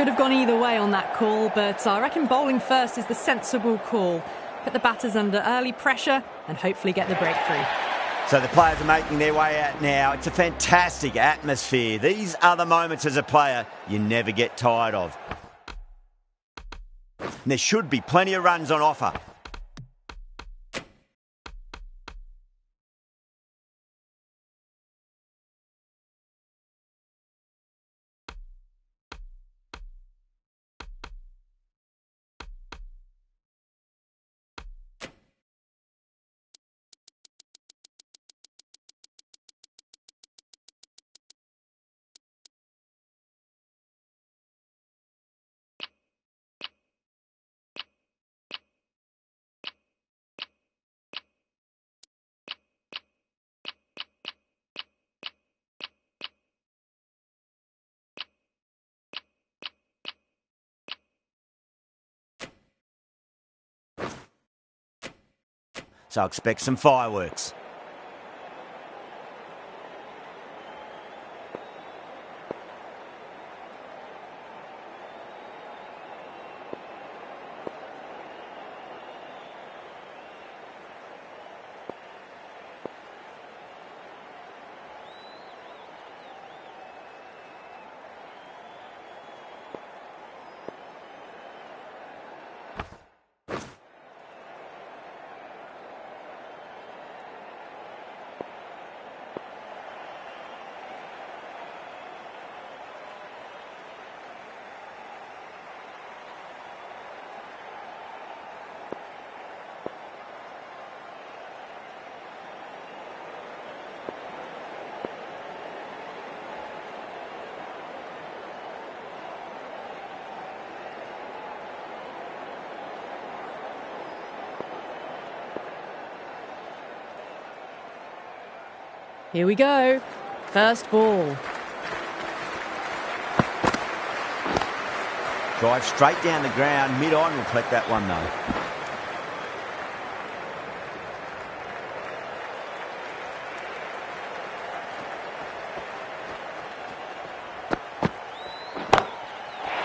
Could have gone either way on that call, but I reckon bowling first is the sensible call. Put the batters under early pressure and hopefully get the breakthrough. So the players are making their way out now. It's a fantastic atmosphere. These are the moments as a player you never get tired of. And there should be plenty of runs on offer. So expect some fireworks. Here we go. First ball. Drive straight down the ground. Mid-on will collect that one though.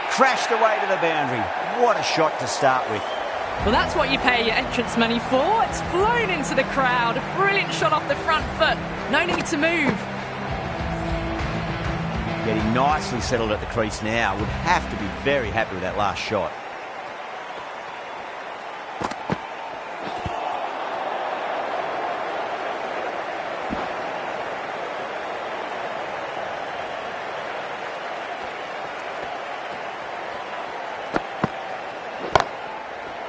Crashed away to the boundary. What a shot to start with. Well, that's what you pay your entrance money for. It's flown into the crowd. A brilliant shot off the front foot. No need to move. Getting nicely settled at the crease now. Would have to be very happy with that last shot.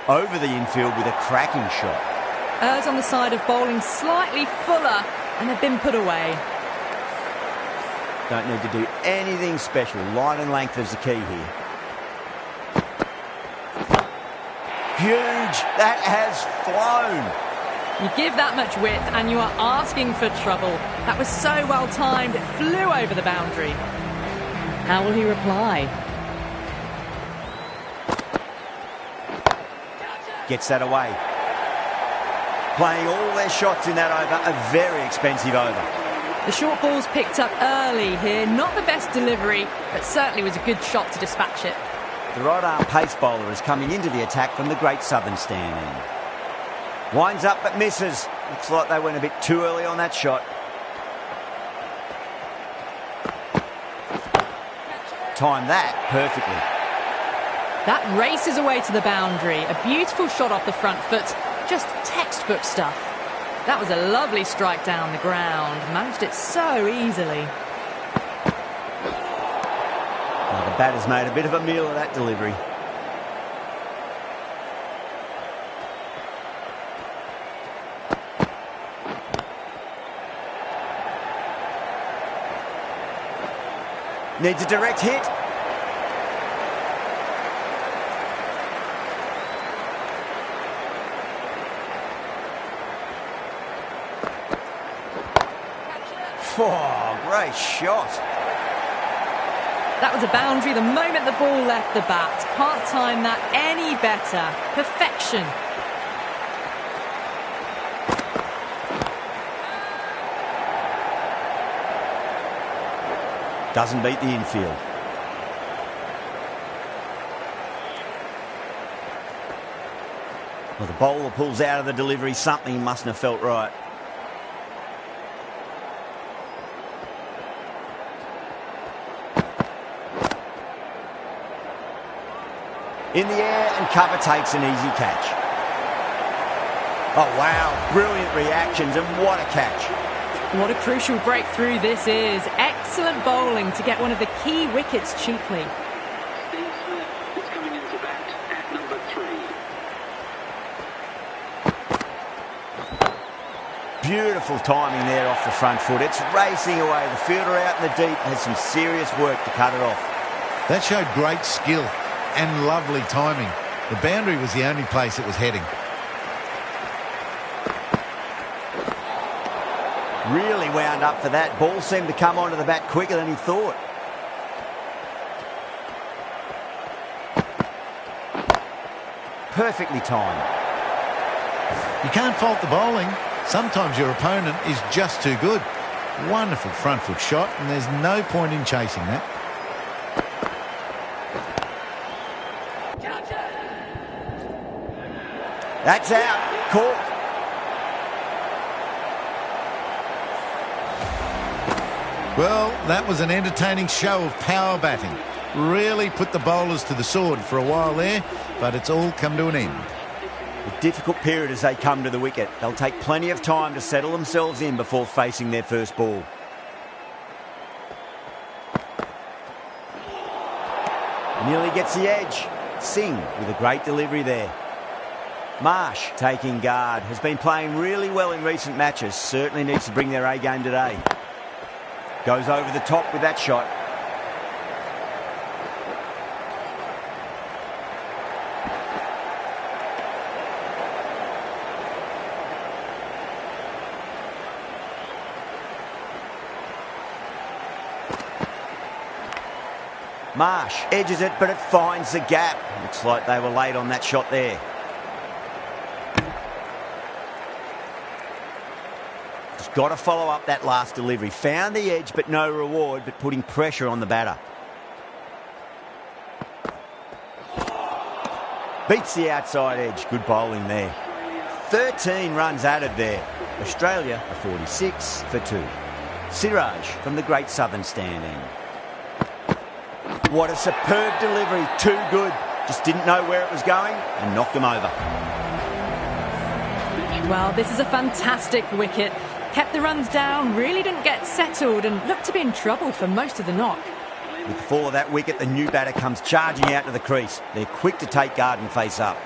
Over the infield with a cracking shot. Errs on the side of bowling slightly fuller and have been put away. Don't need to do anything special. Line and length is the key here. Huge. That has flown. You give that much width and you are asking for trouble. That was so well timed. It flew over the boundary. How will he reply? Gets that away. Playing all their shots in that over, a very expensive over. The short ball's picked up early here. Not the best delivery, but certainly was a good shot to dispatch it. The right-arm pace bowler is coming into the attack from the Great Southern stand end. Winds up but misses. Looks like they went a bit too early on that shot. Timed that perfectly. That races away to the boundary. A beautiful shot off the front foot. Just textbook stuff. That was a lovely strike down the ground. Managed it so easily. Well, the batter's made a bit of a meal of that delivery. Needs a direct hit. Oh, great shot. That was a boundary the moment the ball left the bat. Can't time that any better. Perfection. Doesn't beat the infield. Well, the bowler pulls out of the delivery. Something mustn't have felt right. In the air, and cover takes an easy catch. Oh, wow. Brilliant reactions, and what a catch. What a crucial breakthrough this is. Excellent bowling to get one of the key wickets cheaply. Steve Smith is coming into bat at number 3. Beautiful timing there off the front foot. It's racing away. The fielder out in the deep has some serious work to cut it off. That showed great skill and lovely timing. The boundary was the only place it was heading. Really wound up for that. Ball seemed to come onto the bat quicker than he thought. Perfectly timed. You can't fault the bowling. Sometimes your opponent is just too good. Wonderful front foot shot, and there's no point in chasing that. That's out. Caught. Well, that was an entertaining show of power batting. Really put the bowlers to the sword for a while there, but it's all come to an end. A difficult period as they come to the wicket. They'll take plenty of time to settle themselves in before facing their first ball. Nearly gets the edge. Singh with a great delivery there. Marsh taking guard. Has been playing really well in recent matches. Certainly needs to bring their A game today. Goes over the top with that shot. Marsh edges it, but it finds the gap. Looks like they were late on that shot there. Just got to follow up that last delivery. Found the edge, but no reward, but putting pressure on the batter. Beats the outside edge. Good bowling there. 13 runs added there. Australia are 46 for 2. Siraj from the Great Southern Stand end. What a superb delivery. Too good. Just didn't know where it was going and knocked them over. Well, this is a fantastic wicket. Kept the runs down, really didn't get settled and looked to be in trouble for most of the knock. With the fall of that wicket, the new batter comes charging out to the crease. They're quick to take guard and face up.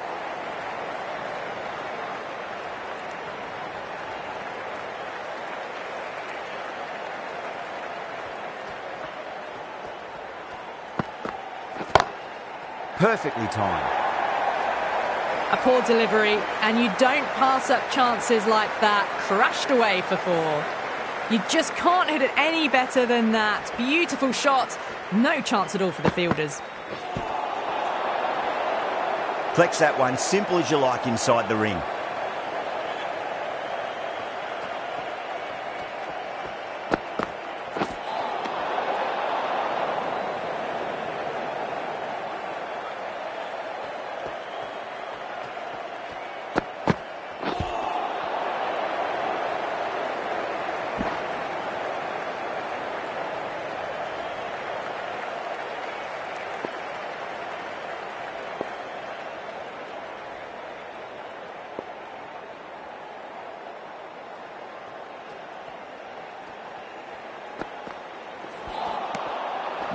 Perfectly timed. A poor delivery, and you don't pass up chances like that. Crashed away for 4. You just can't hit it any better than that. Beautiful shot. No chance at all for the fielders. Flex that one, simple as you like inside the ring.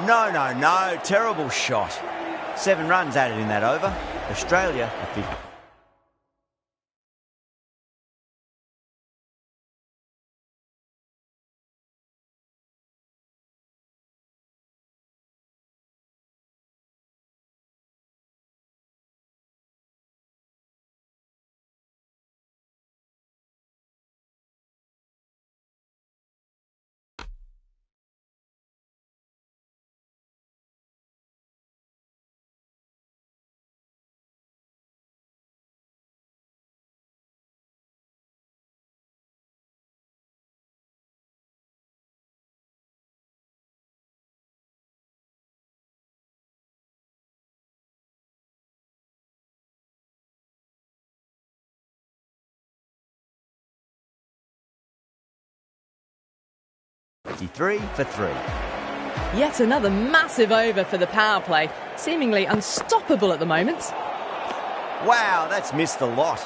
No. Terrible shot. 7 runs added in that over. Australia are 50. 53 for 3. Yet another massive over for the power play, seemingly unstoppable at the moment. Wow, that's missed a lot.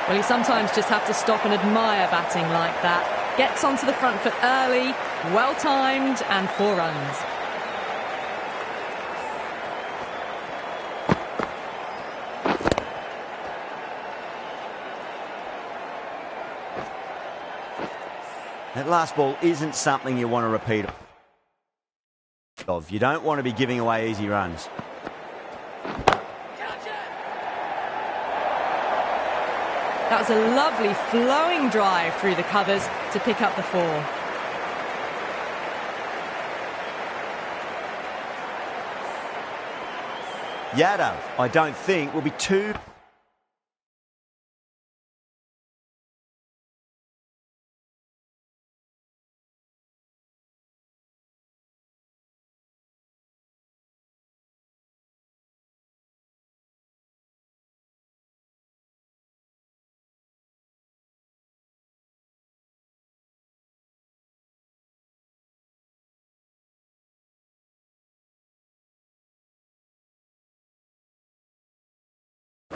Well, you sometimes just have to stop and admire batting like that. Gets onto the front foot early, well-timed, and 4 runs. That last ball isn't something you want to repeat of. You don't want to be giving away easy runs. That was a lovely flowing drive through the covers to pick up the 4. Yadav, I don't think, will be too...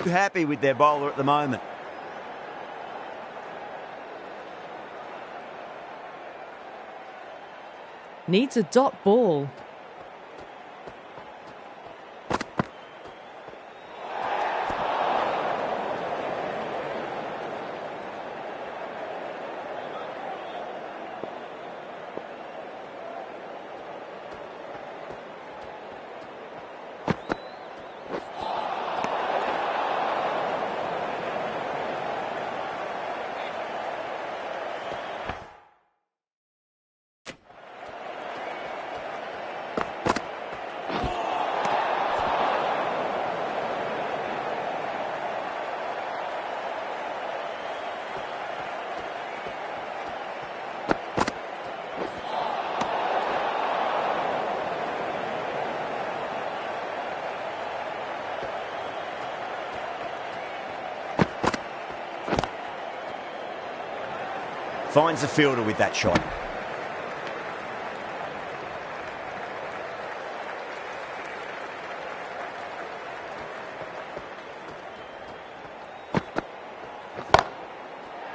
happy with their bowler at the moment. Needs a dot ball. Finds the fielder with that shot.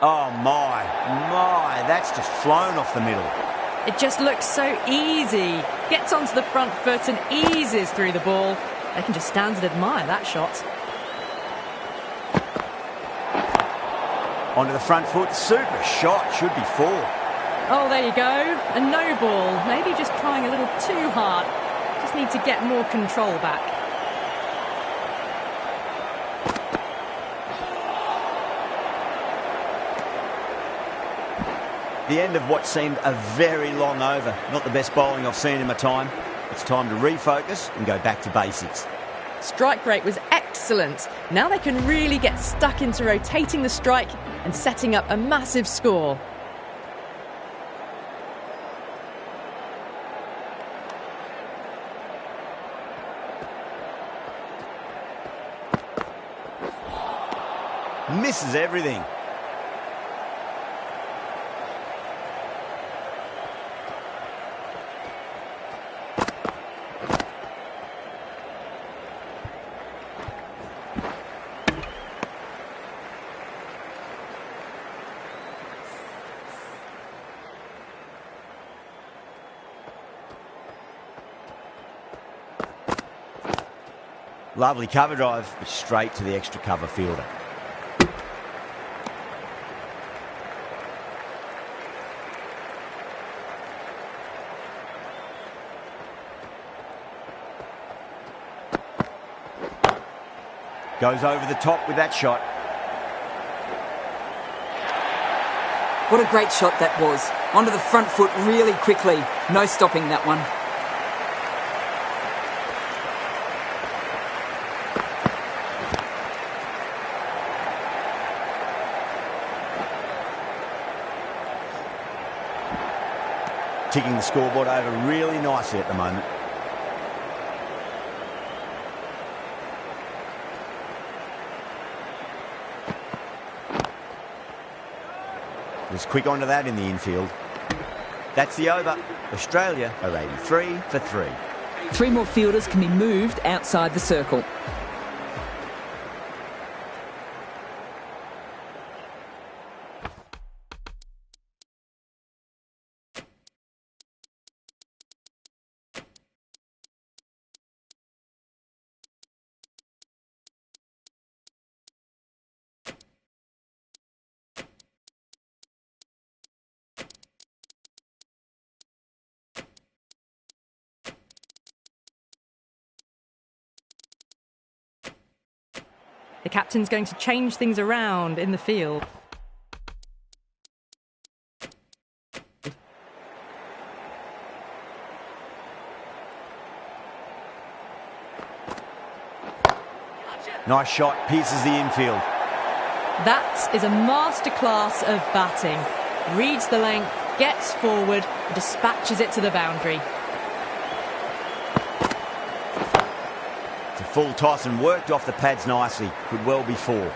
Oh my, that's just flown off the middle. It just looks so easy. Gets onto the front foot and eases through the ball. They can just stand and admire that shot. Onto the front foot, super shot, should be 4. Oh, there you go. A no ball. Maybe just trying a little too hard. Just need to get more control back. The end of what seemed a very long over. Not the best bowling I've seen in my time. It's time to refocus and go back to basics. Strike rate was excellent. Now they can really get stuck into rotating the strike and setting up a massive score. Misses everything. Lovely cover drive, but straight to the extra cover fielder. Goes over the top with that shot. What a great shot that was. Onto the front foot really quickly. No stopping that one. Ticking the scoreboard over really nicely at the moment. Was quick onto that in the infield. That's the over. Australia are 83 for 3. 3 more fielders can be moved outside the circle. The captain's going to change things around in the field. Nice shot, pierces the infield. That is a masterclass of batting. Reads the length, gets forward, and dispatches it to the boundary. It's a full toss and worked off the pads nicely. Could well be 4.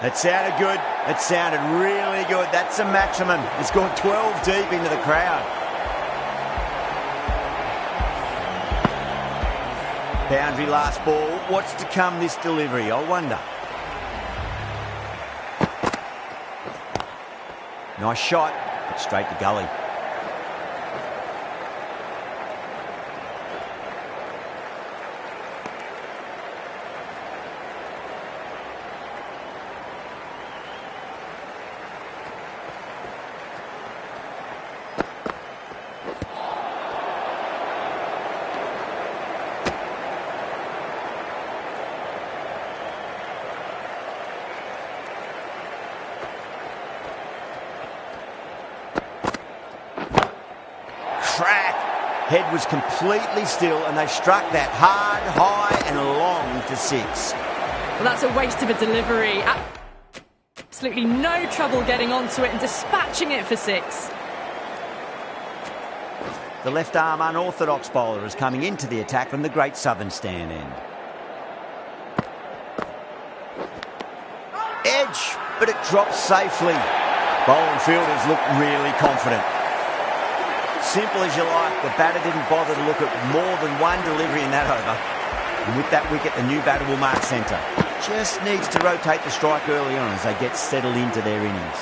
It sounded good. It sounded really good. That's a maximum. It's gone 12 deep into the crowd. Boundary last ball. What's to come this delivery, I wonder. Nice shot. Straight to gully. Head was completely still and they struck that hard, high and long for 6. Well, that's a waste of a delivery. Absolutely no trouble getting onto it and dispatching it for 6. The left arm unorthodox bowler is coming into the attack from the Great Southern stand end. Edge, but it drops safely. Bowling fielders look really confident. Simple as you like, the batter didn't bother to look at more than one delivery in that over. And with that wicket, the new batter will mark centre. Just needs to rotate the strike early on as they get settled into their innings.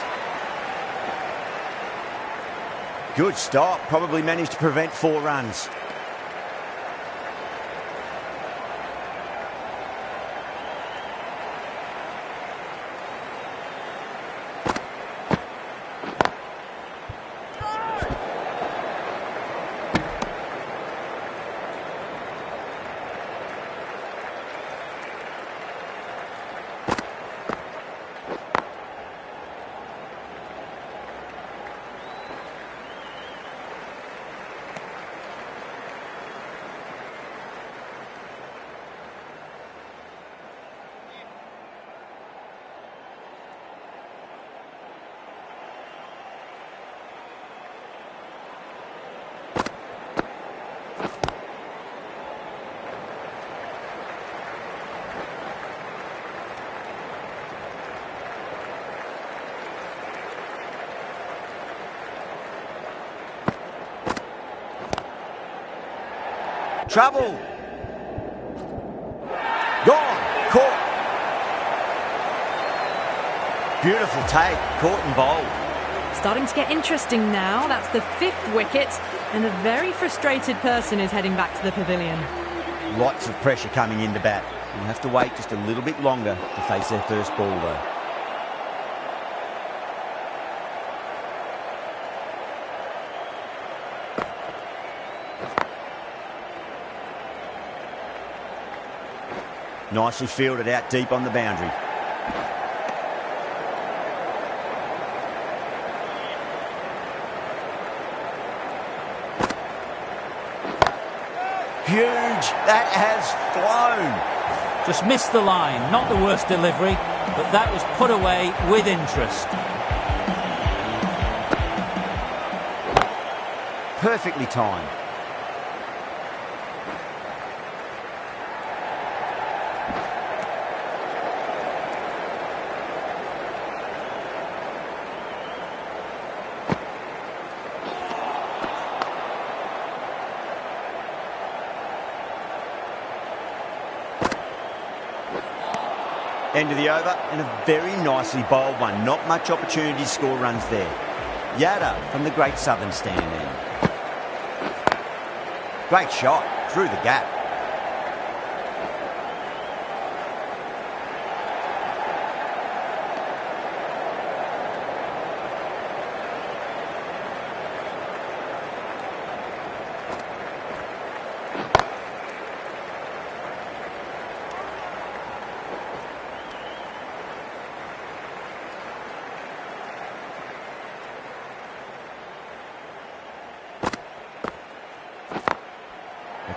Good stop, probably managed to prevent 4 runs. Trouble. Gone. Caught. Beautiful take. Caught and bowled. Starting to get interesting now. That's the 5th wicket, and a very frustrated person is heading back to the pavilion. Lots of pressure coming into bat. We'll have to wait just a little bit longer to face their first ball, though. Nicely fielded out deep on the boundary. Huge. That has flown. Just missed the line. Not the worst delivery, but that was put away with interest. Perfectly timed. End of the over, and a very nicely bowled one. Not much opportunity to score runs there. Yada from the great southern stand end. Great shot through the gap.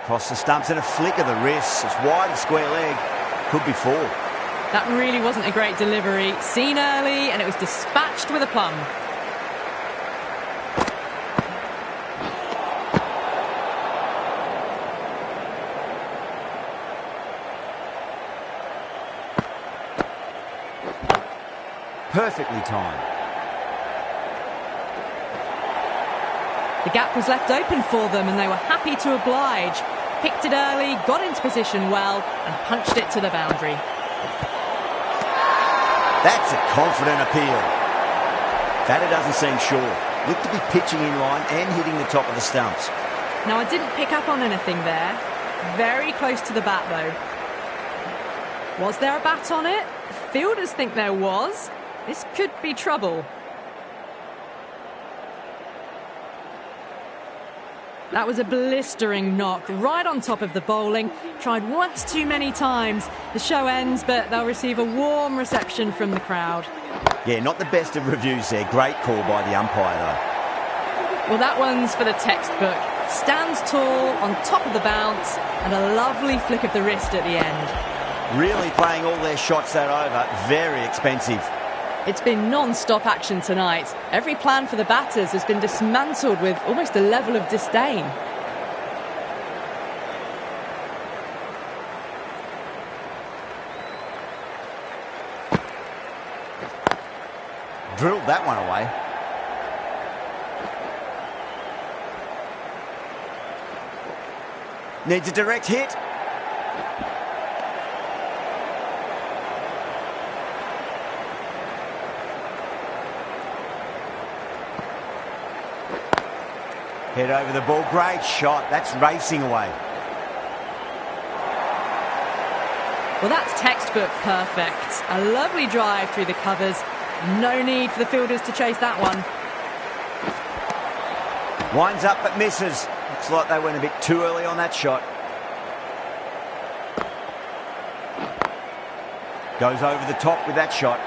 Across the stumps and a flick of the wrist. It's wide and square leg. Could be 4. That really wasn't a great delivery. Seen early, and it was dispatched with a plum. Perfectly timed. The gap was left open for them, and they were happy to oblige. Picked it early, got into position well, and punched it to the boundary. That's a confident appeal. Batter doesn't seem sure. Looked to be pitching in line and hitting the top of the stumps. Now, I didn't pick up on anything there. Very close to the bat, though. Was there a bat on it? Fielders think there was. This could be trouble. That was a blistering knock right on top of the bowling. Tried once too many times. The show ends, but they'll receive a warm reception from the crowd. Yeah, not the best of reviews there. Great call by the umpire, though. Well, that one's for the textbook. Stands tall, on top of the bounce, and a lovely flick of the wrist at the end. Really playing all their shots that over. Very expensive. It's been non-stop action tonight. Every plan for the batters has been dismantled with almost a level of disdain. Drilled that one away. Needs a direct hit. Head over the ball. Great shot. That's racing away. Well, that's textbook perfect. A lovely drive through the covers. No need for the fielders to chase that one. Winds up but misses. Looks like they went a bit too early on that shot. Goes over the top with that shot.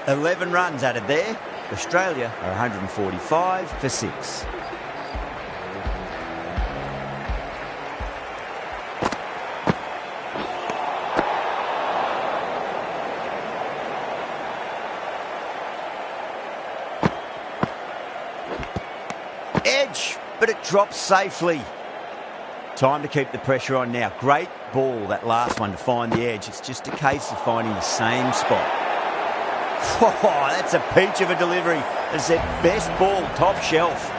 $11 runs added there. Australia are 145 for 6. Edge, but it drops safely. Time to keep the pressure on now. Great ball, that last one, to find the edge. It's just a case of finding the same spot. Oh, that's a peach of a delivery. It's their best ball, top shelf.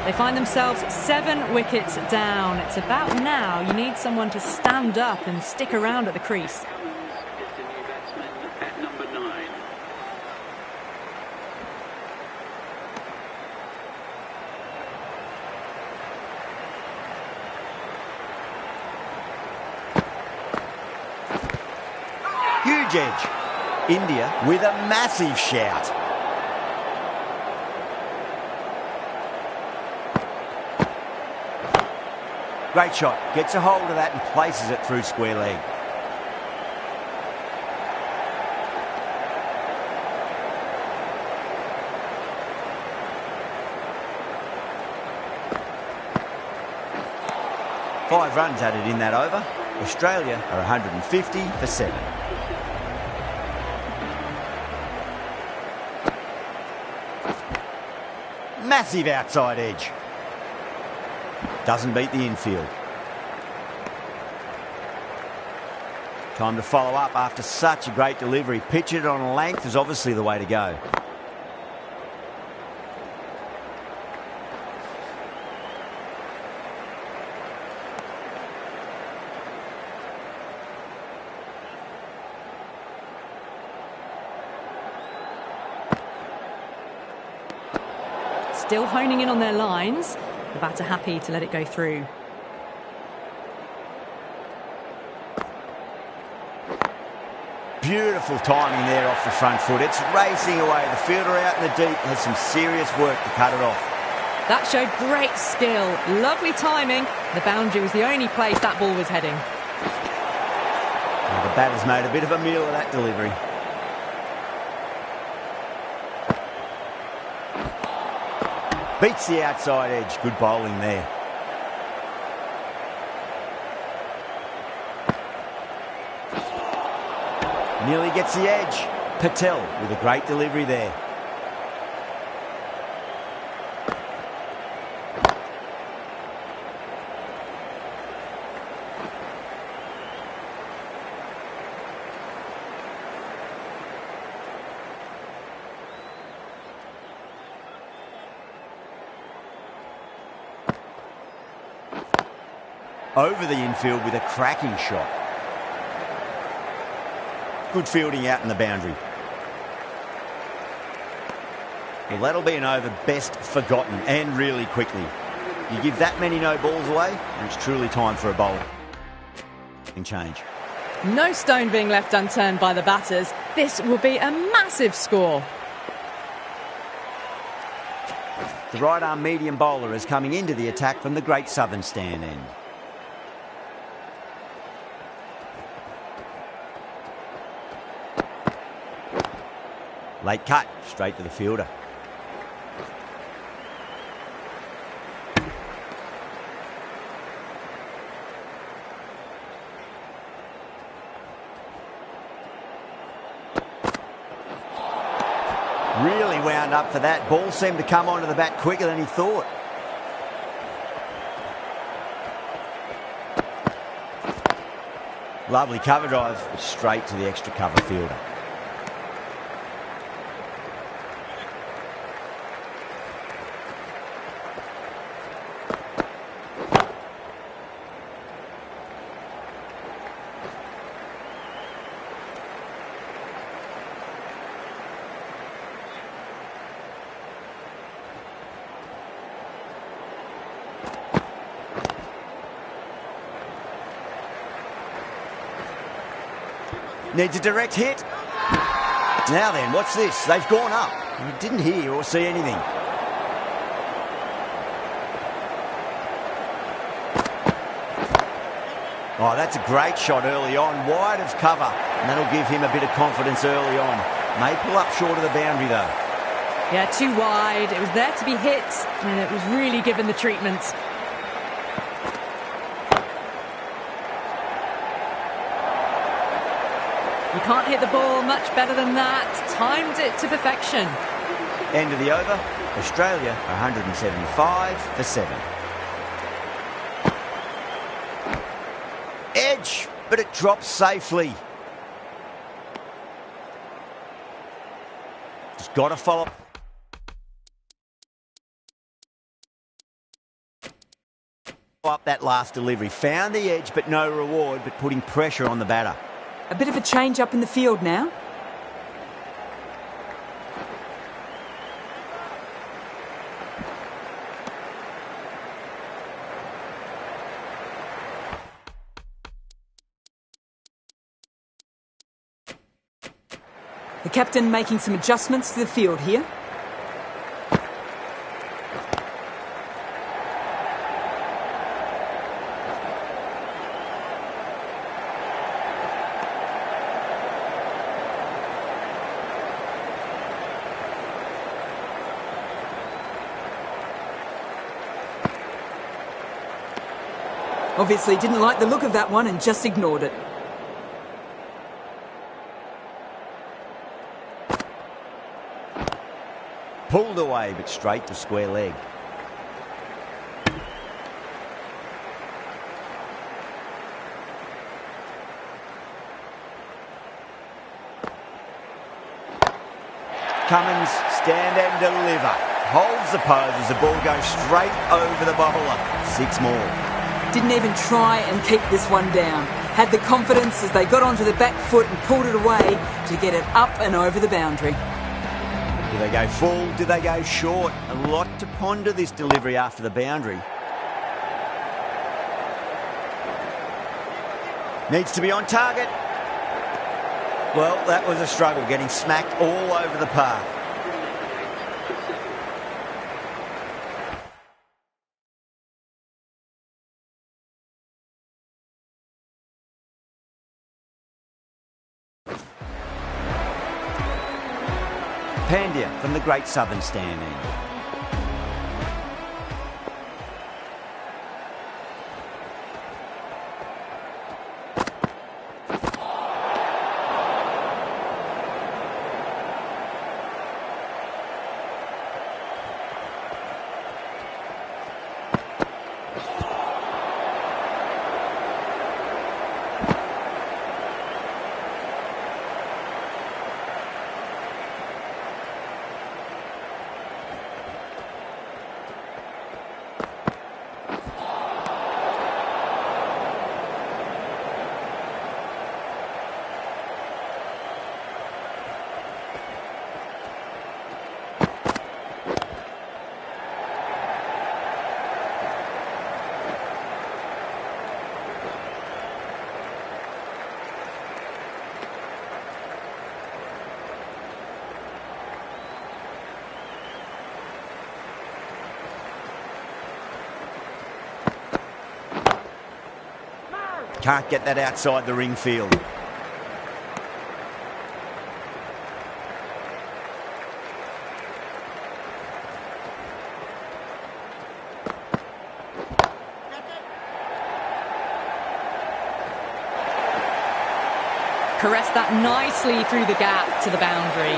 They find themselves 7 wickets down. It's about now you need someone to stand up and stick around at the crease. Is the new batsman at number 9. huge edge. India with a massive shout. Great shot. Gets a hold of that and places it through square leg. Five runs added in that over. Australia are 150 for 7. Massive outside edge. Doesn't beat the infield. Time to follow up after such a great delivery. Pitch it on length is obviously the way to go. Still honing in on their lines. The batter happy to let it go through. Beautiful timing there off the front foot. It's racing away. The fielder out in the deep has some serious work to cut it off. That showed great skill. Lovely timing. The boundary was the only place that ball was heading. Well, the batter's made a bit of a meal of that delivery. Beats the outside edge. Good bowling there. Nearly gets the edge. Patel with a great delivery there. Over the infield with a cracking shot. Good fielding out in the boundary. Well, that'll be an over best forgotten, and really quickly. You give that many no balls away, and it's truly time for a bowling change. No stone being left unturned by the batters. This will be a massive score. The right-arm medium bowler is coming into the attack from the Great Southern stand end. Late cut, straight to the fielder. Really wound up for that. Ball seemed to come onto the bat quicker than he thought. Lovely cover drive, straight to the extra cover fielder. Needs a direct hit. Now then, what's this? They've gone up. You didn't hear or see anything. Oh, that's a great shot early on. Wide of cover. And that'll give him a bit of confidence early on. May pull up short of the boundary, though. Yeah, too wide. It was there to be hit, and it was really given the treatment. You can't hit the ball much better than that. Timed it to perfection. End of the over. Australia 175 for 7. Edge, but it drops safely. Just got to follow up that last delivery. Found the edge, but no reward, but putting pressure on the batter. A bit of a change up in the field now. The captain making some adjustments to the field here. Obviously didn't like the look of that one and just ignored it. Pulled away, but straight to square leg. Cummins, stand and deliver. Holds the pose as the ball goes straight over the bowler. 6 more. Didn't even try and keep this one down. Had the confidence as they got onto the back foot and pulled it away to get it up and over the boundary. Do they go full? Do they go short? A lot to ponder this delivery after the boundary. Needs to be on target. Well, that was a struggle, getting smacked all over the park. Pandya from the Great Southern Stand end. Can't get that outside the ring field. Caress that nicely through the gap to the boundary.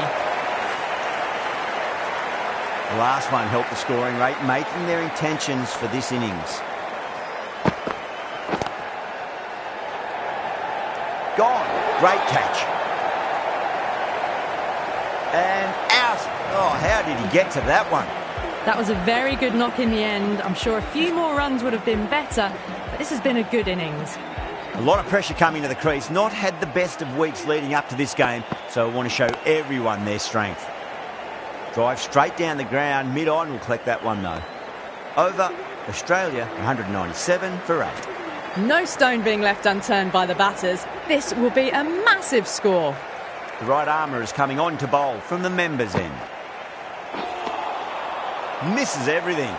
The last one helped the scoring rate, making their intentions for this innings. Gone. Great catch. And out. Oh, how did he get to that one? That was a very good knock in the end. I'm sure a few more runs would have been better, but this has been a good innings. A lot of pressure coming to the crease. Not had the best of weeks leading up to this game, so I want to show everyone their strength. Drive straight down the ground. Mid-on will collect that one though. Over. Australia, 197 for 8. No stone being left unturned by the batters. This will be a massive score. The right armour is coming on to bowl from the members' end. Misses everything.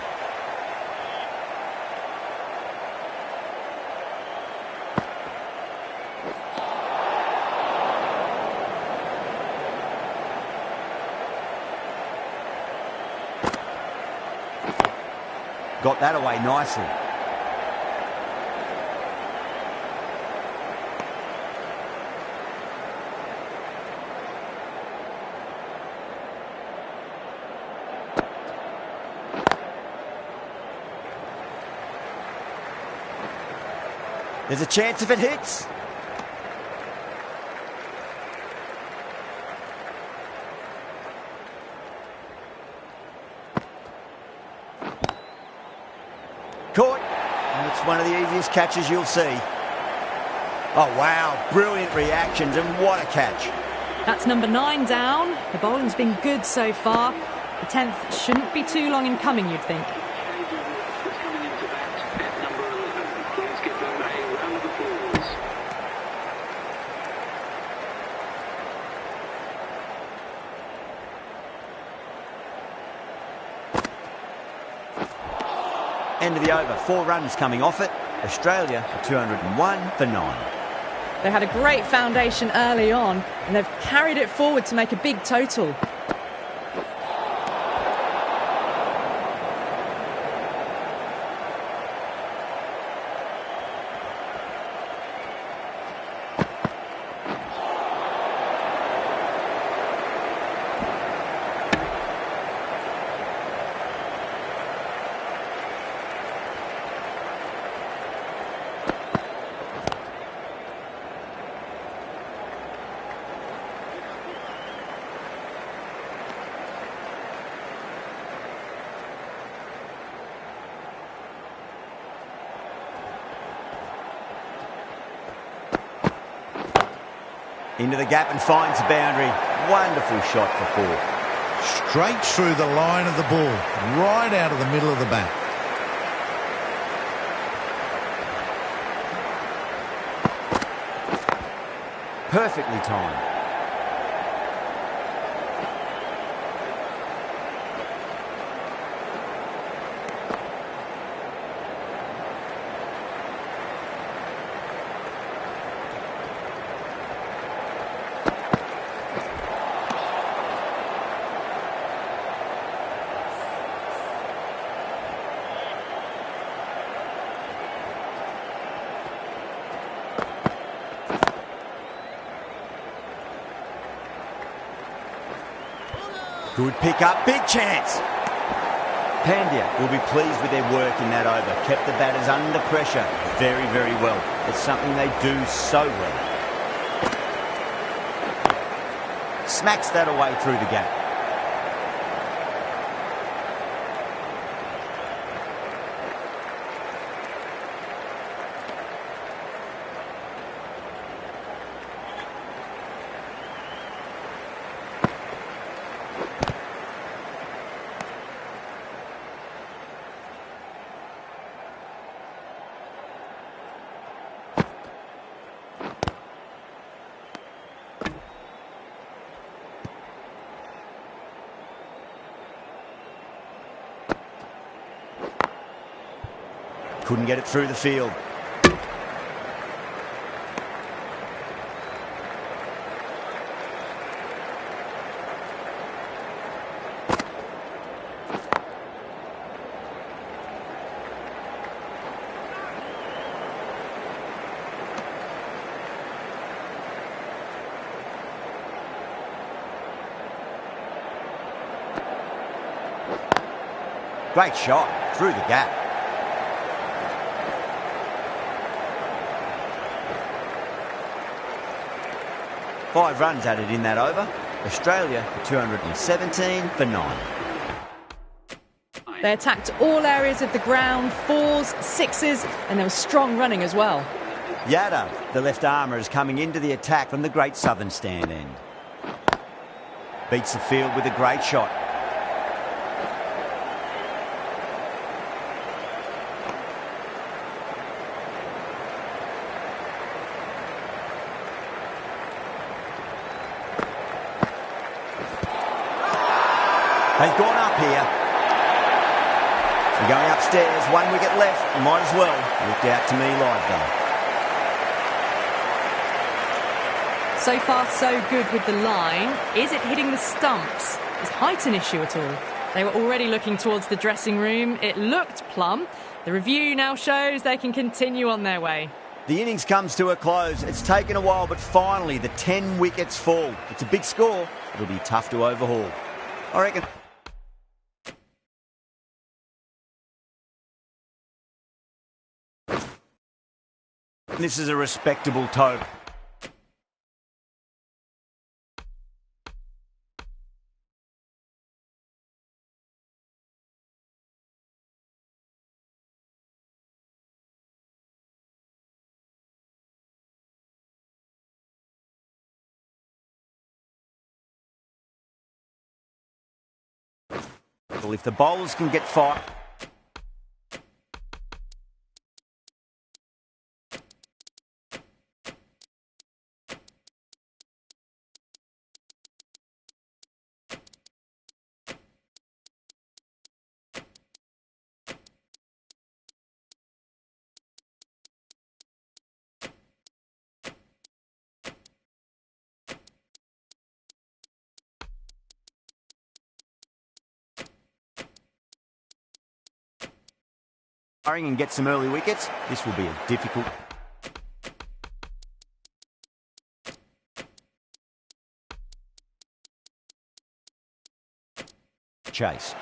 Got that away nicely. There's a chance if it hits. Caught. And it's one of the easiest catches you'll see. Oh, wow. Brilliant reactions and what a catch. That's number 9 down. The bowling's been good so far. The 10th shouldn't be too long in coming, you'd think. End of the over. 4 runs coming off it. Australia are 201 for 9. They had a great foundation early on, and they've carried it forward to make a big total. Into the gap and finds the boundary. Wonderful shot for 4. Straight through the line of the ball, right out of the middle of the bat. Perfectly timed. Good pick up, big chance. Pandya will be pleased with their work in that over. Kept the batters under pressure very, very well. It's something they do so well. Smacks that away through the gap. Couldn't get it through the field. Great shot through the gap. Five runs added in that over. Australia 217 for 9. They attacked all areas of the ground, 4s, 6s, and there was strong running as well. Yadav, the left armour, is coming into the attack from the great southern stand end. Beats the field with a great shot. They've gone up here. We're going upstairs, 1 wicket left. Might as well. Looked out to me live though. So far, so good with the line. Is it hitting the stumps? Is height an issue at all? They were already looking towards the dressing room. It looked plumb. The review now shows they can continue on their way. The innings comes to a close. It's taken a while, but finally the 10 wickets fall. It's a big score. It'll be tough to overhaul, I reckon. This is a respectable total. Well, if the bowlers can get fired. and get some early wickets, this will be a difficult chase.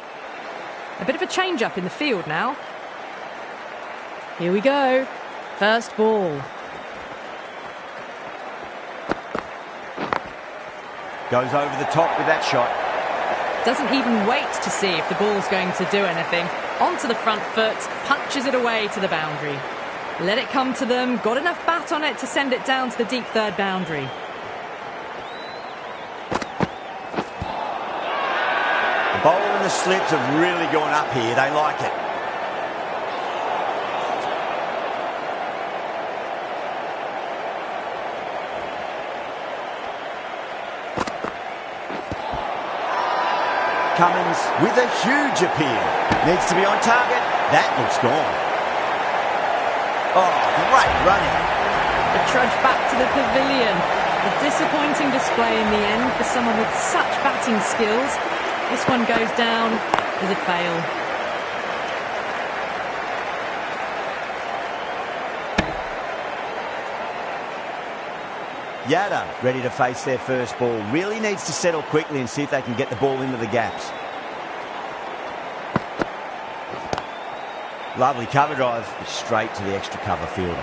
A bit of a change-up in the field now. Here we go. First ball. Goes over the top with that shot. Doesn't even wait to see if the ball's going to do anything. Onto the front foot, punches it away to the boundary. Let it come to them, got enough bat on it to send it down to the deep third boundary. The bowl and the slips have really gone up here, they like it. Cummins with a huge appeal. Needs to be on target. That looks gone. Oh, great running. The trudge back to the pavilion. A disappointing display in the end for someone with such batting skills. This one goes down as a fail. Yada ready to face their first ball. Really needs to settle quickly and see if they can get the ball into the gaps. Lovely cover drive, straight to the extra cover fielder.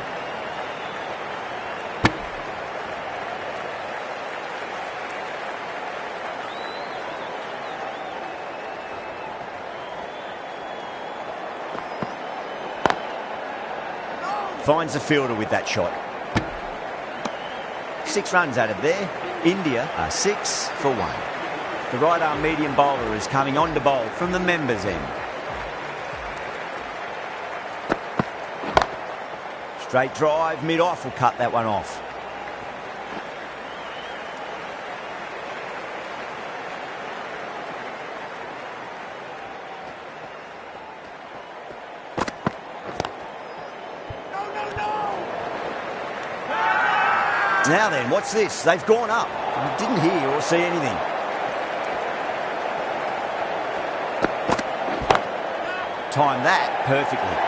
Finds the fielder with that shot. 6 runs out of there. India are 6 for 1. The right arm medium bowler is coming on to bowl from the members' end. Straight drive, mid-off will cut that one off. Now then, what's this? They've gone up. I didn't hear or see anything. Timed that perfectly.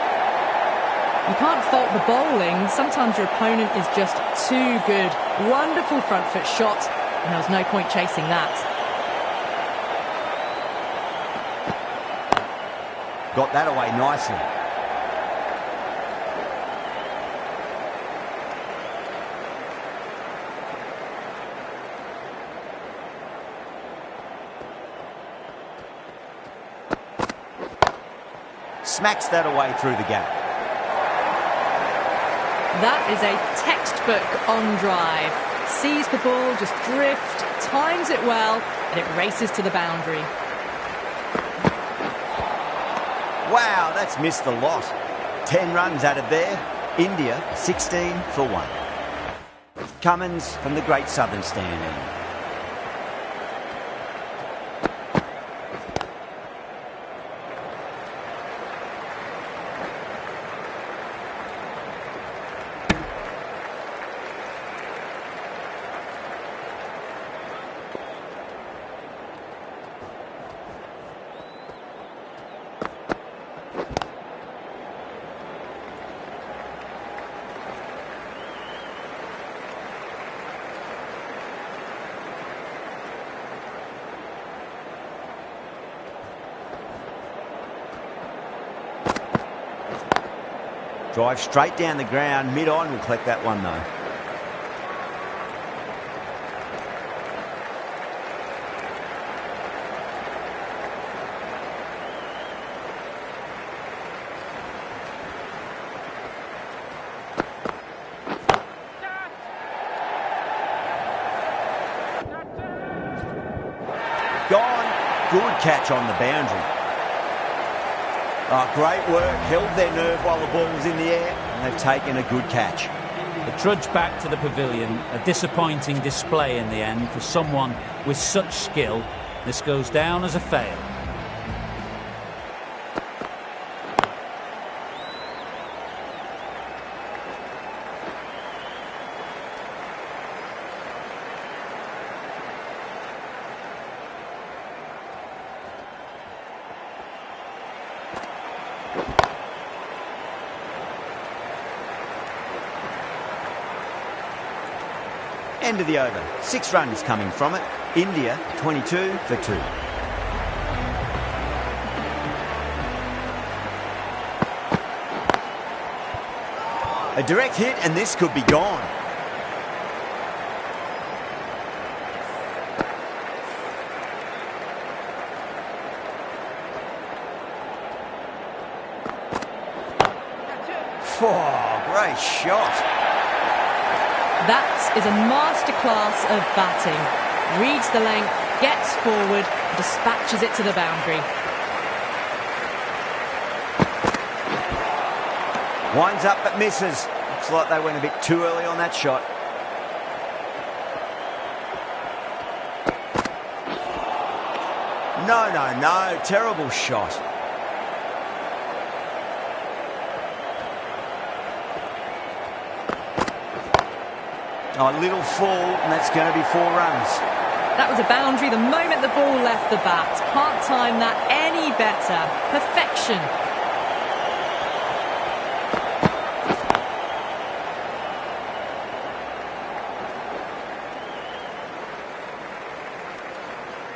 You can't fault the bowling. Sometimes your opponent is just too good. Wonderful front foot shot, and there was no point chasing that. Got that away nicely. Smacks that away through the gap. That is a textbook on drive. Sees the ball just drift, times it well, and it races to the boundary. Wow, that's missed the lot. 10 runs out of there. India 16 for 1. Cummins from the Great Southern Stand end. Drive straight down the ground, mid-on will collect that one though. Gone. Good catch on the boundary. Oh, great work, held their nerve while the ball was in the air, and they've taken a good catch. The trudge back to the pavilion, a disappointing display in the end for someone with such skill. This goes down as a fail. End of the over. 6 runs coming from it. India 22 for 2. A direct hit and this could be gone. Oh, great shot. That is a masterclass of batting. Reads the length, gets forward, dispatches it to the boundary. Winds up but misses. Looks like they went a bit too early on that shot. No. Terrible shot. Oh, a little fall, and that's going to be 4 runs. That was a boundary the moment the ball left the bat. Can't time that any better. Perfection.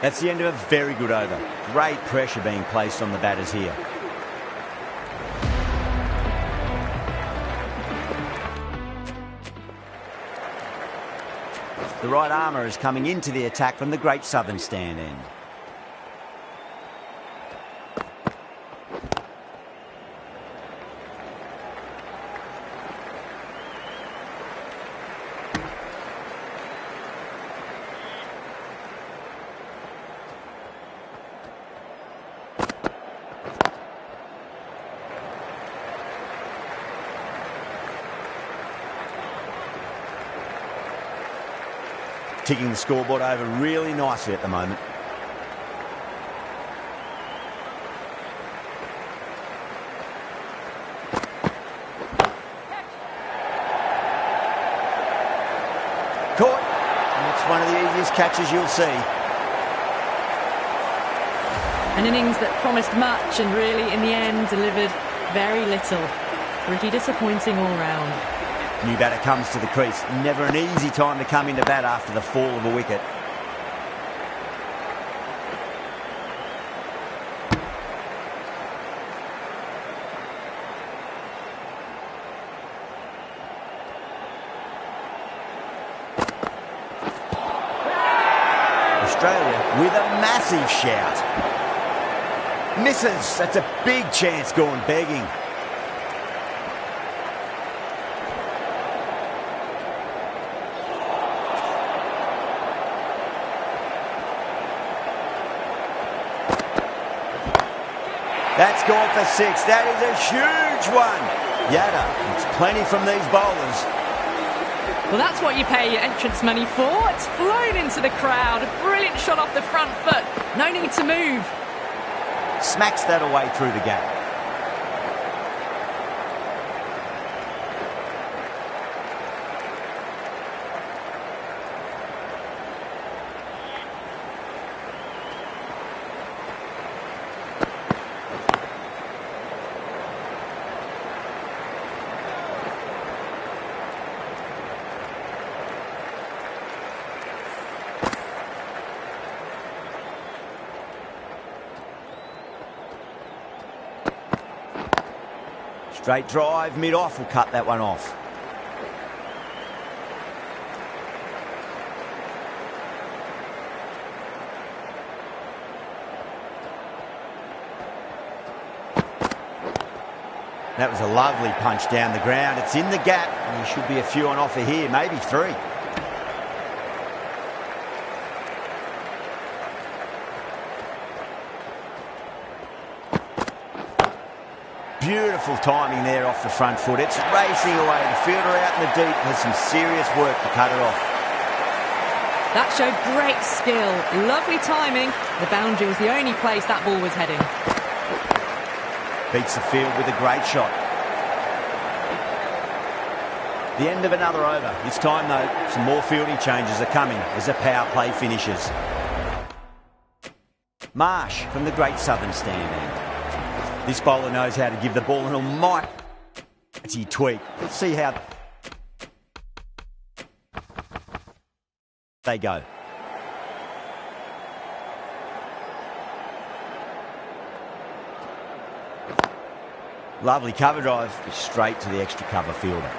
That's the end of a very good over. Great pressure being placed on the batters here. The right armour is coming into the attack from the Great Southern stand end. Ticking the scoreboard over really nicely at the moment. Caught. And it's one of the easiest catches you'll see. An innings that promised much and really, in the end, delivered very little. Pretty disappointing all round. New batter comes to the crease. Never an easy time to come into bat after the fall of a wicket. Australia with a massive shout. Misses. That's a big chance gone begging. That's gone for 6. That is a huge one. Yada, it's plenty from these bowlers. Well, that's what you pay your entrance money for. It's flown into the crowd. A brilliant shot off the front foot. No need to move. Smacks that away through the gap. Straight drive, mid-off will cut that one off. That was a lovely punch down the ground. It's in the gap, and there should be a few on offer here, maybe 3. Beautiful timing there off the front foot. It's racing away. The fielder out in the deep has some serious work to cut it off. That showed great skill. Lovely timing. The boundary was the only place that ball was heading. Beats the field with a great shot. The end of another over. This time, though, some more fielding changes are coming as the power play finishes. Marsh from the Great Southern stand end. This bowler knows how to give the ball an almighty tweak. Let's see how they go. Lovely cover drive, straight to the extra cover fielder.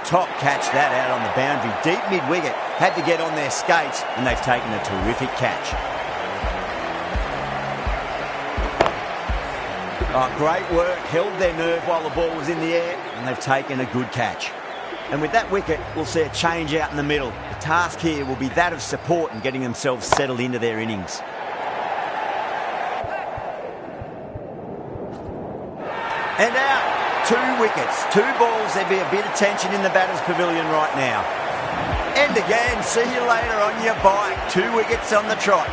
Top catch that out on the boundary. Deep mid-wicket. Had to get on their skates, and they've taken a terrific catch. Oh, great work. Held their nerve while the ball was in the air, and they've taken a good catch. And with that wicket, we'll see a change out in the middle. The task here will be that of support and getting themselves settled into their innings. And out. 2 wickets, 2 balls. There'd be a bit of tension in the batter's pavilion right now. And again, see you later on your bike. 2 wickets on the trot.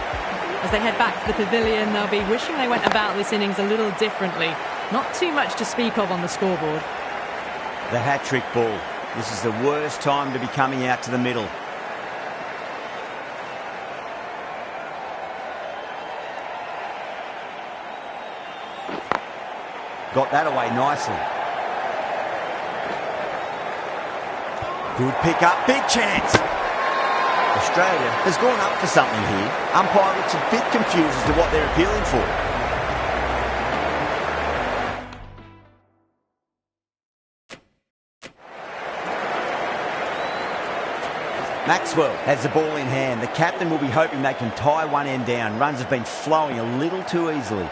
As they head back to the pavilion, they'll be wishing they went about this innings a little differently. Not too much to speak of on the scoreboard. The hat-trick ball. This is the worst time to be coming out to the middle. Got that away nicely. Good pick up, big chance. Australia has gone up for something here. Umpire looks a bit confused as to what they're appealing for. Maxwell has the ball in hand. The captain will be hoping they can tie one end down. Runs have been flowing a little too easily.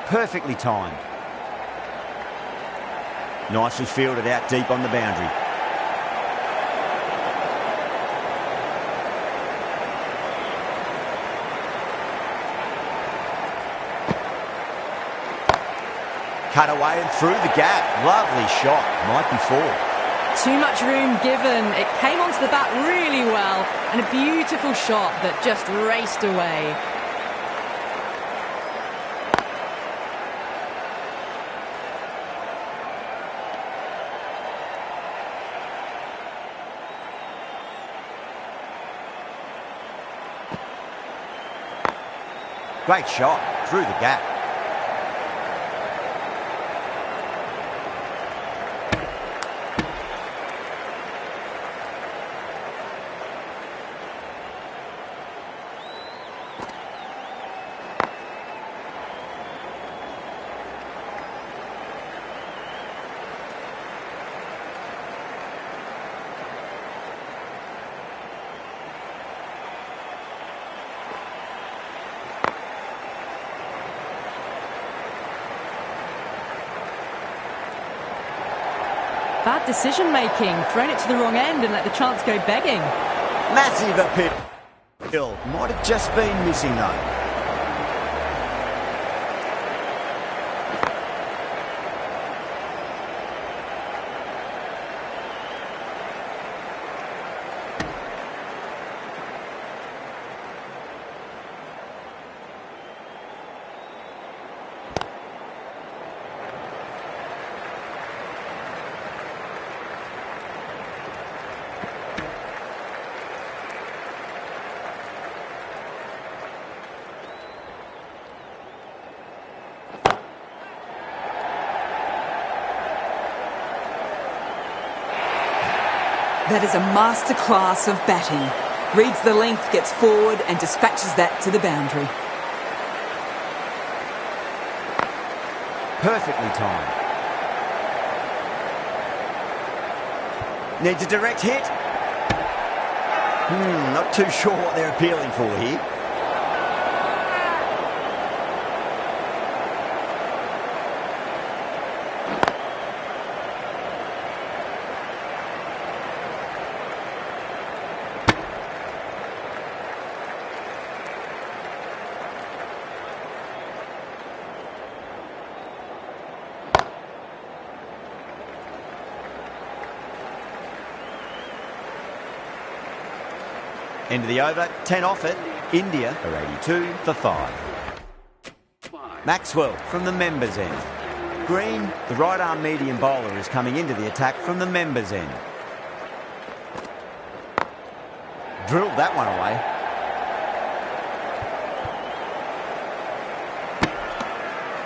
Perfectly timed. Nicely fielded out deep on the boundary. Cut away and through the gap. Lovely shot. Might be 4. Too much room given. It came onto the bat really well, and a beautiful shot that just raced away. Great shot through the gap. Bad decision making, thrown it to the wrong end and let the chance go begging. Massive appeal. Might have just been missing though. That is a masterclass of batting. Reads the length, gets forward and dispatches that to the boundary. Perfectly timed. Needs a direct hit. Not too sure what they're appealing for here. End of the over, 10 off it. India are 82 for 5. Maxwell from the members' end. Green, the right-arm medium bowler, is coming into the attack from the members' end. Drilled that one away.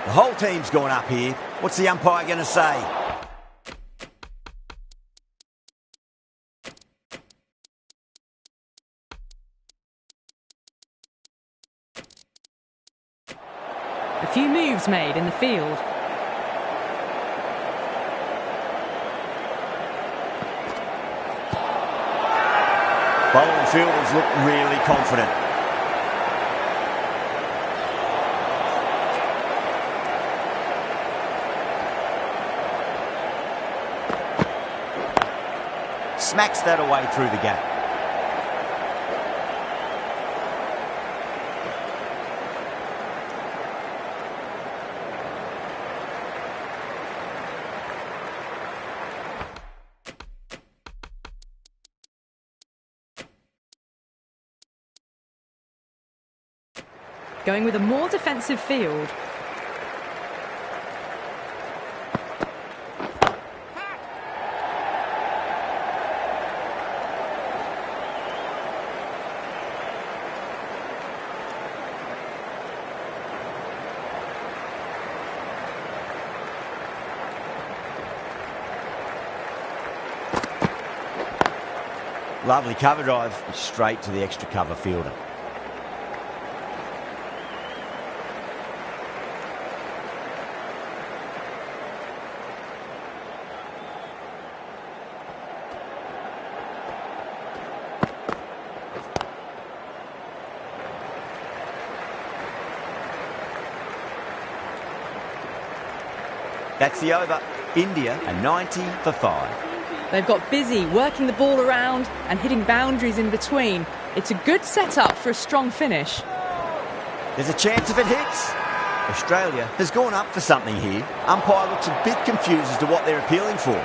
The whole team's gone up here. What's the umpire going to say? A few moves made in the field. Bowling fielders look really confident. Smacks that away through the gap. Going with a more defensive field. Lovely cover drive, straight to the extra cover fielder. That's the over. India are 90 for 5. They've got busy working the ball around and hitting boundaries in between. It's a good setup for a strong finish. There's a chance if it hits. Australia has gone up for something here. Umpire looks a bit confused as to what they're appealing for.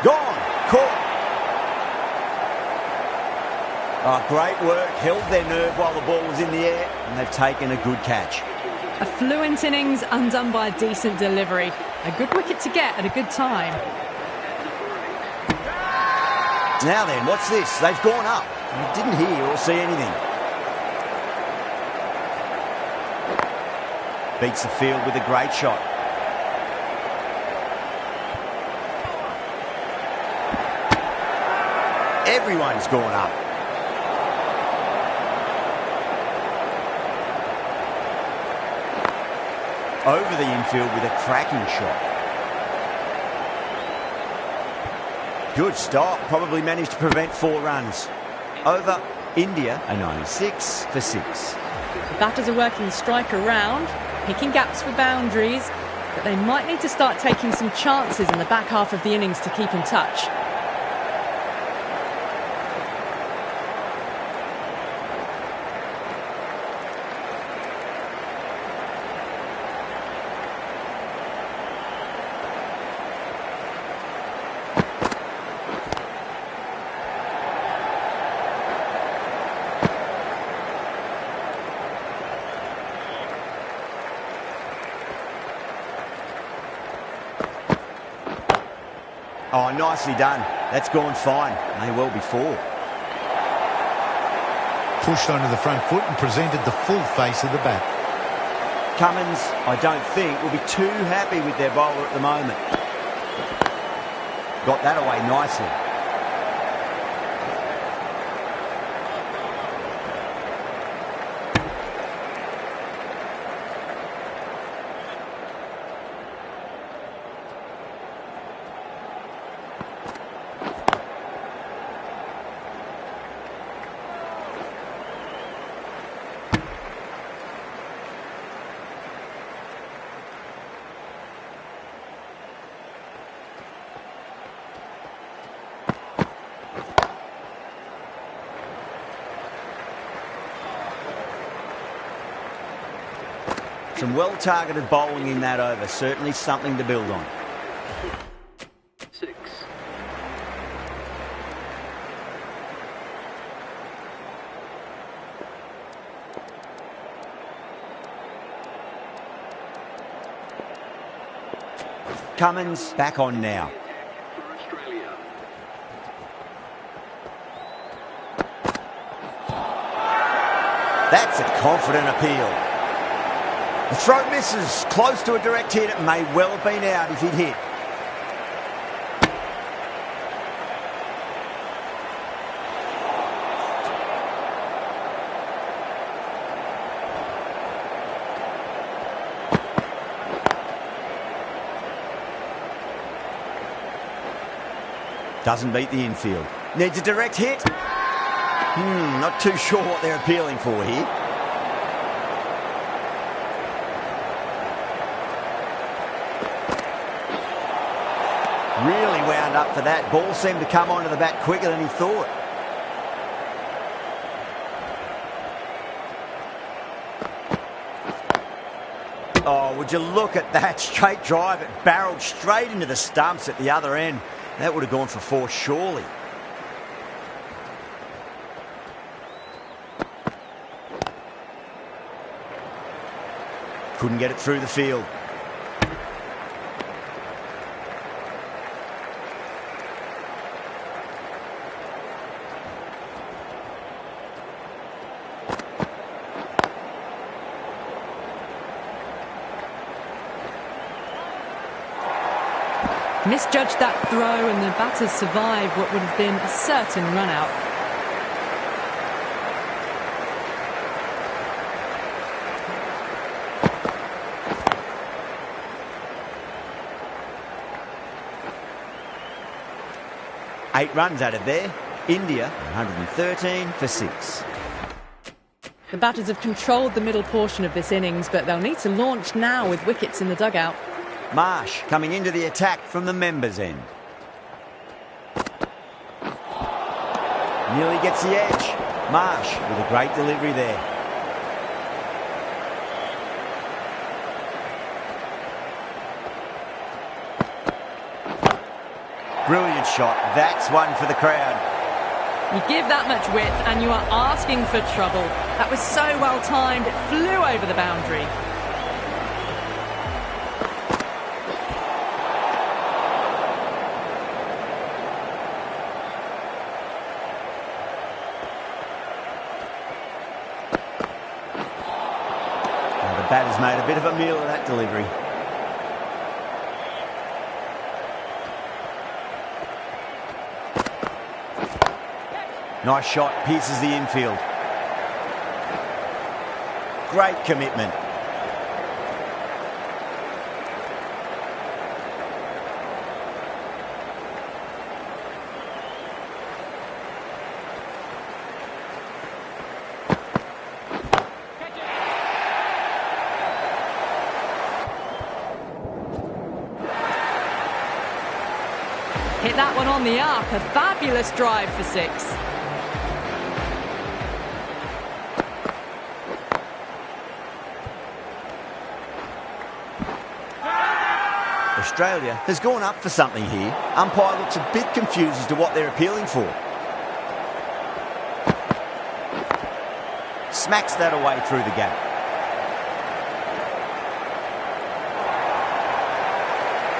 Gone. Caught. Oh, great work. Held their nerve while the ball was in the air, and they've taken a good catch. A fluent innings undone by a decent delivery. A good wicket to get at a good time. Now then, what's this? They've gone up. You didn't hear or see anything. Beats the field with a great shot. Everyone's gone up. Over the infield with a cracking shot. Good stop. Probably managed to prevent 4 runs. Over. India are 96 for 6. The batters are working the striker round, picking gaps for boundaries, but they might need to start taking some chances in the back half of the innings to keep in touch. Oh, nicely done. That's gone fine. May well be 4. Pushed onto the front foot and presented the full face of the bat. Cummins, I don't think, will be too happy with their bowler at the moment. Got that away nicely. Some well-targeted bowling in that over. Certainly something to build on. 6. Cummins back on now. For Australia. That's a confident appeal. The throw misses. Close to a direct hit. It may well have been out if he'd hit. Doesn't beat the infield. Needs a direct hit. Not too sure what they're appealing for here. Really wound up for that. Ball seemed to come onto the bat quicker than he thought. Oh, would you look at that straight drive? It barreled straight into the stumps at the other end. That would have gone for 4, surely. Couldn't get it through the field. Misjudged that throw and the batters survived what would have been a certain run-out. Eight runs added there. India 113 for 6. The batters have controlled the middle portion of this innings, but they'll need to launch now with wickets in the dugout. Marsh coming into the attack from the members' end. Nearly gets the edge. Marsh with a great delivery there. Brilliant shot. That's one for the crowd. You give that much width and you are asking for trouble. That was so well timed, it flew over the boundary. The batter's made a bit of a meal of that delivery. Nice shot, pierces the infield. Great commitment. Hit that one on the up, a fabulous drive for 6. Australia has gone up for something here. Umpire looks a bit confused as to what they're appealing for. Smacks that away through the gap.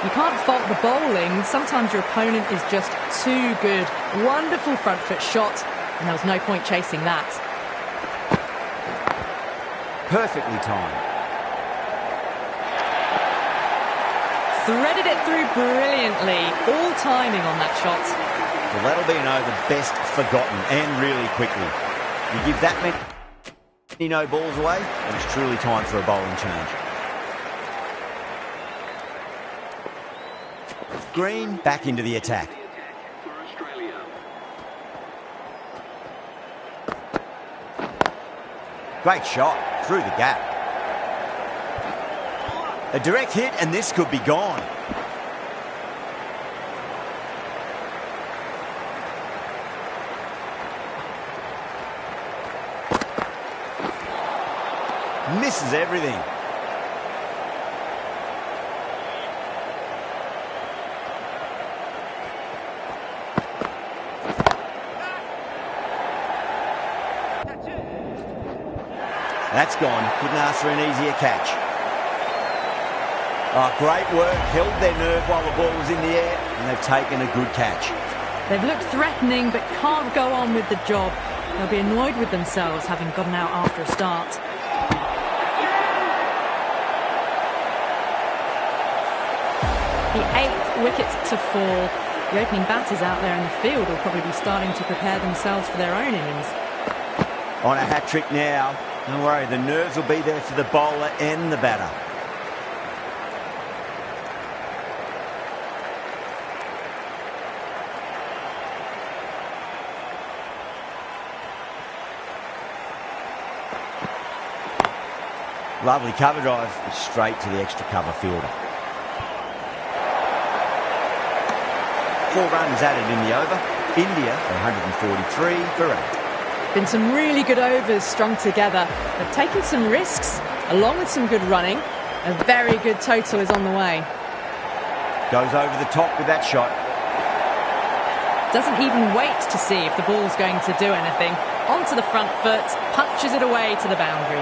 You can't fault the bowling. Sometimes your opponent is just too good. Wonderful front foot shot, and there was no point chasing that. Perfectly timed. Threaded it through brilliantly. All timing on that shot. Well, that'll be an over best forgotten, and really quickly. You give that many no balls away, and it's truly time for a bowling change. Green back into the attack. For Australia. Great shot through the gap. A direct hit, and this could be gone. Misses everything. That's gone. Couldn't ask for an easier catch. Oh, great work. Held their nerve while the ball was in the air, and they've taken a good catch. They've looked threatening but can't go on with the job. They'll be annoyed with themselves having gotten out after a start. The 8th wicket to fall. The opening batters out there in the field will probably be starting to prepare themselves for their own innings. On a hat-trick now. Don't worry, the nerves will be there for the bowler and the batter. Lovely cover drive, straight to the extra cover fielder. 4 runs added in the over. India 143 for 8. Been some really good overs strung together. They've taken some risks, along with some good running. A very good total is on the way. Goes over the top with that shot. Doesn't even wait to see if the ball's going to do anything. Onto the front foot, punches it away to the boundary.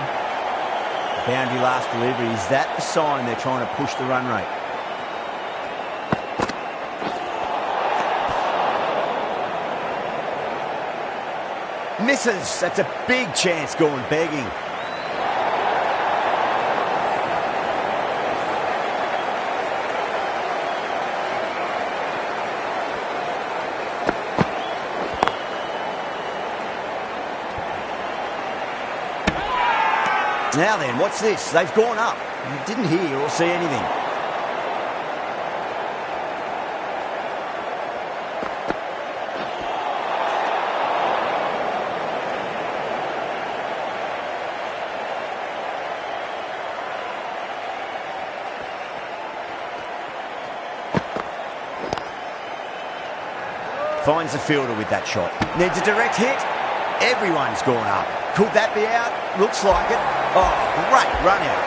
Boundary last delivery. Is that the sign they're trying to push the run rate? Misses. That's a big chance going begging. Now then, what's this? They've gone up. You didn't hear or see anything. Finds the fielder with that shot. Needs a direct hit. Everyone's gone up. Could that be out? Looks like it. Oh, great run out.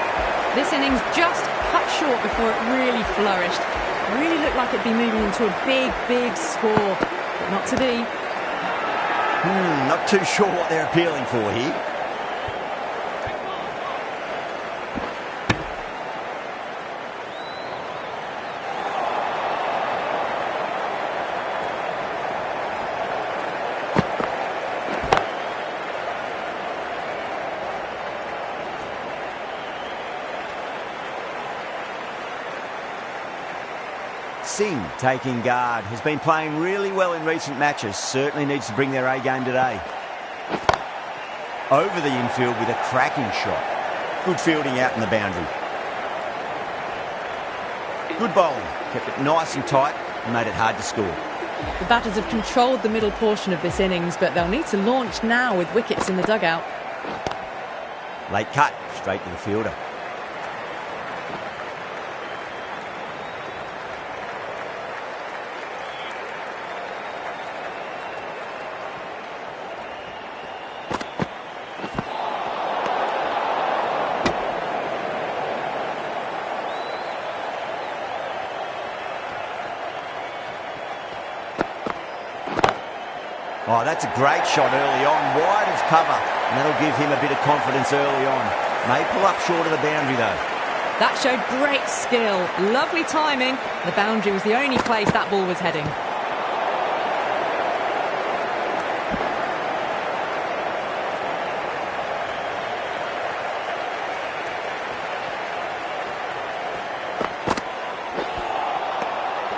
This innings just cut short before it really flourished. It really looked like it'd be moving into a big, big score, but not to be. Not too sure what they're appealing for here. Singh taking guard. Has been playing really well in recent matches. Certainly needs to bring their A game today. Over the infield with a cracking shot. Good fielding out in the boundary. Good bowling. Kept it nice and tight and made it hard to score. The batters have controlled the middle portion of this innings, but they'll need to launch now with wickets in the dugout. Late cut. Straight to the fielder. Oh, that's a great shot early on, wide of cover, and that'll give him a bit of confidence early on. May pull up short of the boundary though. That showed great skill, lovely timing. The boundary was the only place that ball was heading.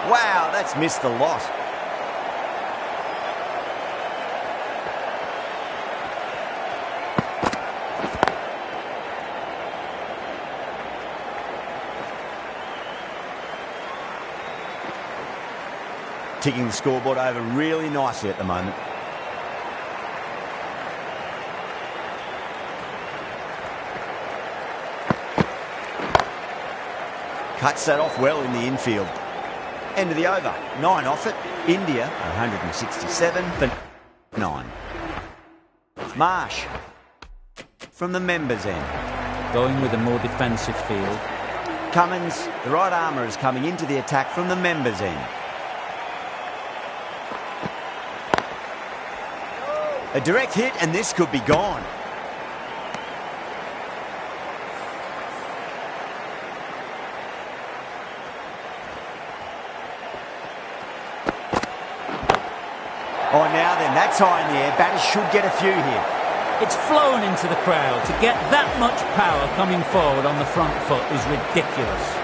Wow, that's missed a lot. Ticking the scoreboard over really nicely at the moment. Cuts that off well in the infield. End of the over. 9 off it. India 167 for 9. Marsh from the members' end. Going with a more defensive field. Cummins, the right armour, is coming into the attack from the members' end. A direct hit, and this could be gone. Oh, now then, that's high in the air. Batters should get a few here. It's flown into the crowd. To get that much power coming forward on the front foot is ridiculous.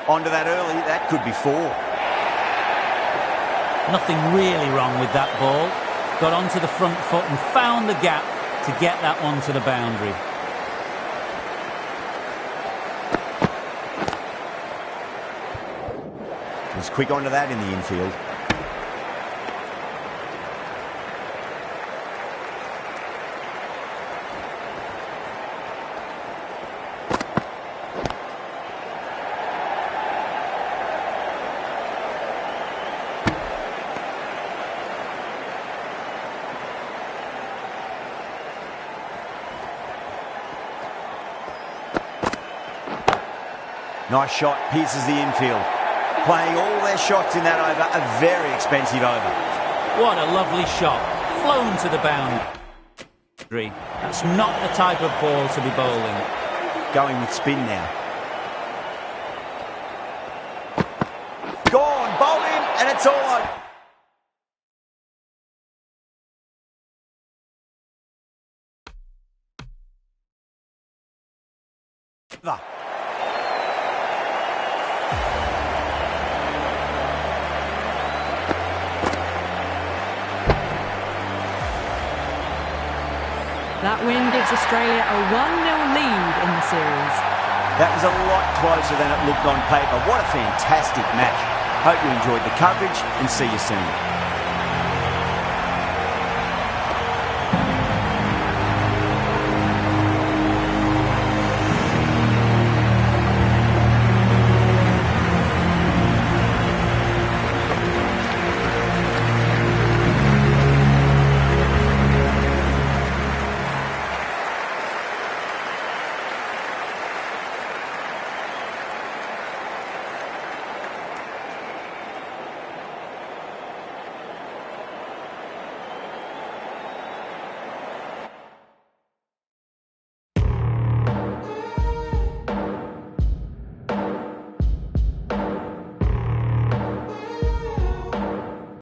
Onto that early, that could be 4. Nothing really wrong with that ball. Got onto the front foot and found the gap to get that one to the boundary. Was quick onto that in the infield. Nice shot, pierces the infield. Playing all their shots in that over, a very expensive over. What a lovely shot. Flown to the boundary. That's not the type of ball to be bowling. Going with spin now. Gone, bowled in, and it's all over. That win gives Australia a 1-0 lead in the series. That was a lot closer than it looked on paper. What a fantastic match. Hope you enjoyed the coverage and see you soon.